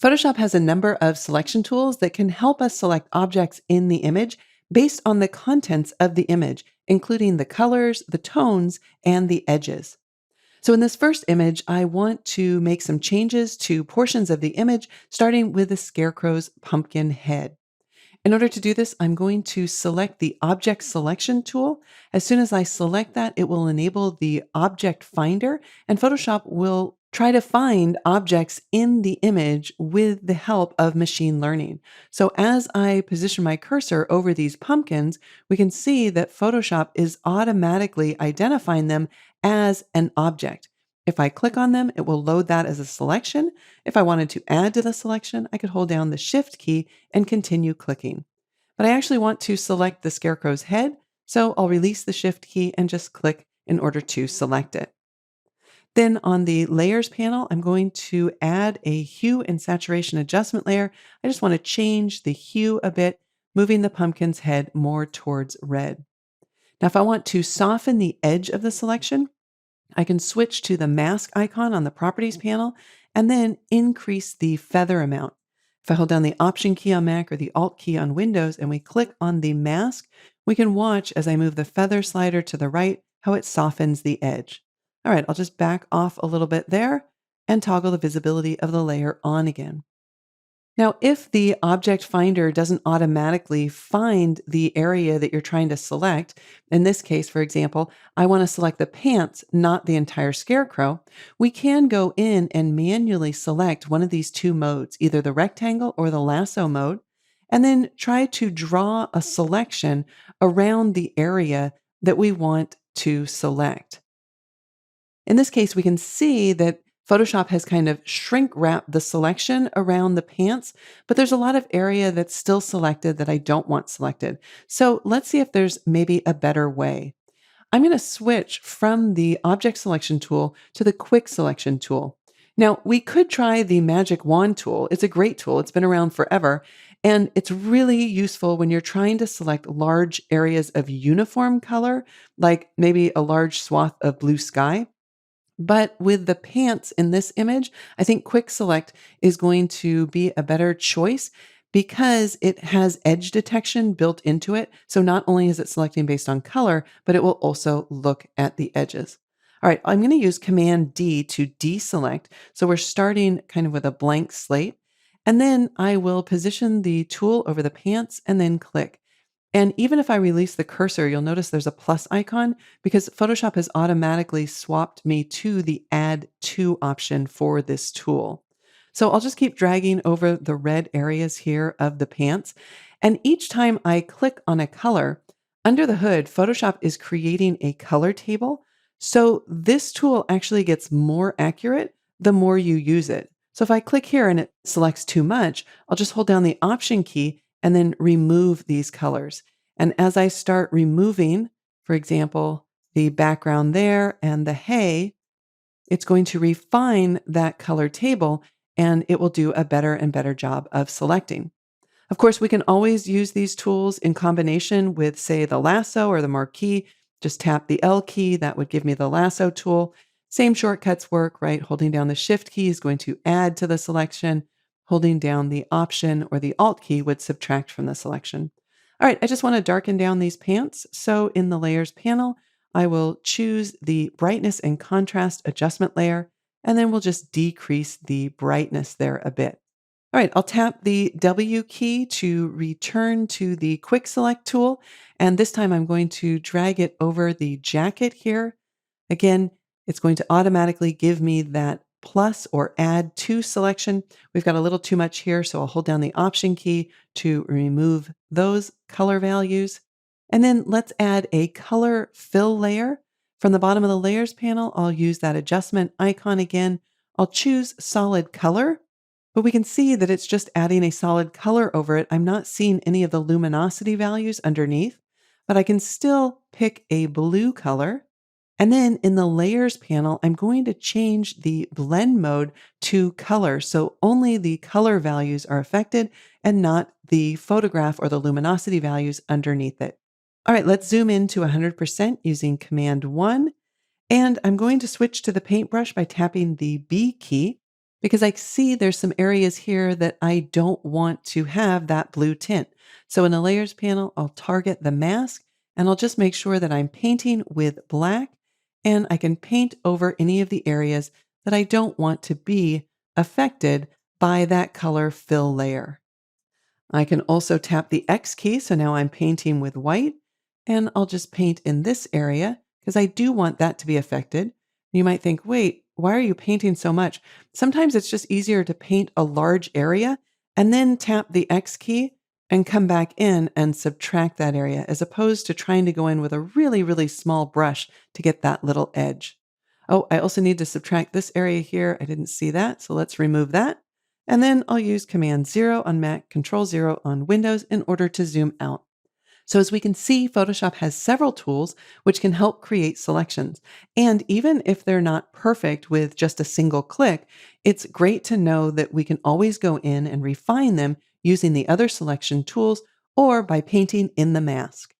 Photoshop has a number of selection tools that can help us select objects in the image based on the contents of the image, including the colors, the tones, and the edges. So in this first image, I want to make some changes to portions of the image, starting with the scarecrow's pumpkin head. In order to do this, I'm going to select the Object Selection tool. As soon as I select that, it will enable the Object Finder, and Photoshop will try to find objects in the image with the help of machine learning. So as I position my cursor over these pumpkins, we can see that Photoshop is automatically identifying them as an object. If I click on them, it will load that as a selection. If I wanted to add to the selection, I could hold down the Shift key and continue clicking. But I actually want to select the scarecrow's head, so I'll release the Shift key and just click in order to select it. Then on the Layers panel, I'm going to add a Hue and Saturation Adjustment layer. I just want to change the hue a bit, moving the pumpkin's head more towards red. Now, if I want to soften the edge of the selection, I can switch to the mask icon on the Properties panel and then increase the feather amount. If I hold down the Option key on Mac or the Alt key on Windows and we click on the mask, we can watch as I move the feather slider to the right how it softens the edge. All right, I'll just back off a little bit there and toggle the visibility of the layer on again. Now, if the object finder doesn't automatically find the area that you're trying to select, in this case, for example, I want to select the pants, not the entire scarecrow, we can go in and manually select one of these two modes, either the rectangle or the lasso mode, and then try to draw a selection around the area that we want to select. In this case, we can see that Photoshop has kind of shrink wrapped the selection around the pants, but there's a lot of area that's still selected that I don't want selected. So let's see if there's maybe a better way. I'm going to switch from the Object Selection tool to the Quick Selection tool. Now, we could try the Magic Wand tool. It's a great tool. It's been around forever, and it's really useful when you're trying to select large areas of uniform color, like maybe a large swath of blue sky. But with the pants in this image, I think Quick Select is going to be a better choice because it has edge detection built into it. So not only is it selecting based on color, but it will also look at the edges. All right, I'm going to use Command D to deselect. So we're starting kind of with a blank slate. And then I will position the tool over the pants and then click. And even if I release the cursor, you'll notice there's a plus icon because Photoshop has automatically swapped me to the Add To option for this tool. So I'll just keep dragging over the red areas here of the pants. And each time I click on a color, under the hood, Photoshop is creating a color table. So this tool actually gets more accurate the more you use it. So if I click here and it selects too much, I'll just hold down the Option key and then remove these colors. And as I start removing, for example, the background there and the hay, it's going to refine that color table and it will do a better and better job of selecting. Of course, we can always use these tools in combination with, say, the lasso or the marquee. Just tap the L key, that would give me the lasso tool. Same shortcuts work, right? Holding down the Shift key is going to add to the selection. Holding down the Option or the Alt key would subtract from the selection. All right, I just want to darken down these pants. So in the Layers panel, I will choose the Brightness and Contrast Adjustment layer, and then we'll just decrease the brightness there a bit. All right, I'll tap the W key to return to the Quick Select tool, and this time I'm going to drag it over the jacket here. Again, it's going to automatically give me that plus or add to selection. We've got a little too much here, so I'll hold down the Option key to remove those color values. And then let's add a color fill layer. From the bottom of the Layers panel, I'll use that adjustment icon again. I'll choose Solid Color, but we can see that it's just adding a solid color over it. I'm not seeing any of the luminosity values underneath, but I can still pick a blue color. And then in the Layers panel, I'm going to change the blend mode to color. So only the color values are affected and not the photograph or the luminosity values underneath it. All right, let's zoom in to 100% using Command 1. And I'm going to switch to the paintbrush by tapping the B key. because I see there's some areas here that I don't want to have that blue tint. So in the layers panel, I'll target the mask and I'll just make sure that I'm painting with black and I can paint over any of the areas that I don't want to be affected by that color fill layer. I can also tap the X key. So now I'm painting with white and I'll just paint in this area because I do want that to be affected. You might think, wait, why are you painting so much? Sometimes it's just easier to paint a large area and then tap the X key and come back in and subtract that area as opposed to trying to go in with a really, really small brush to get that little edge. Oh, I also need to subtract this area here. I didn't see that. So let's remove that. And then I'll use Command 0 on Mac, Control 0 on Windows in order to zoom out. So as we can see, Photoshop has several tools which can help create selections. And even if they're not perfect with just a single click, it's great to know that we can always go in and refine them using the other selection tools or by painting in the mask.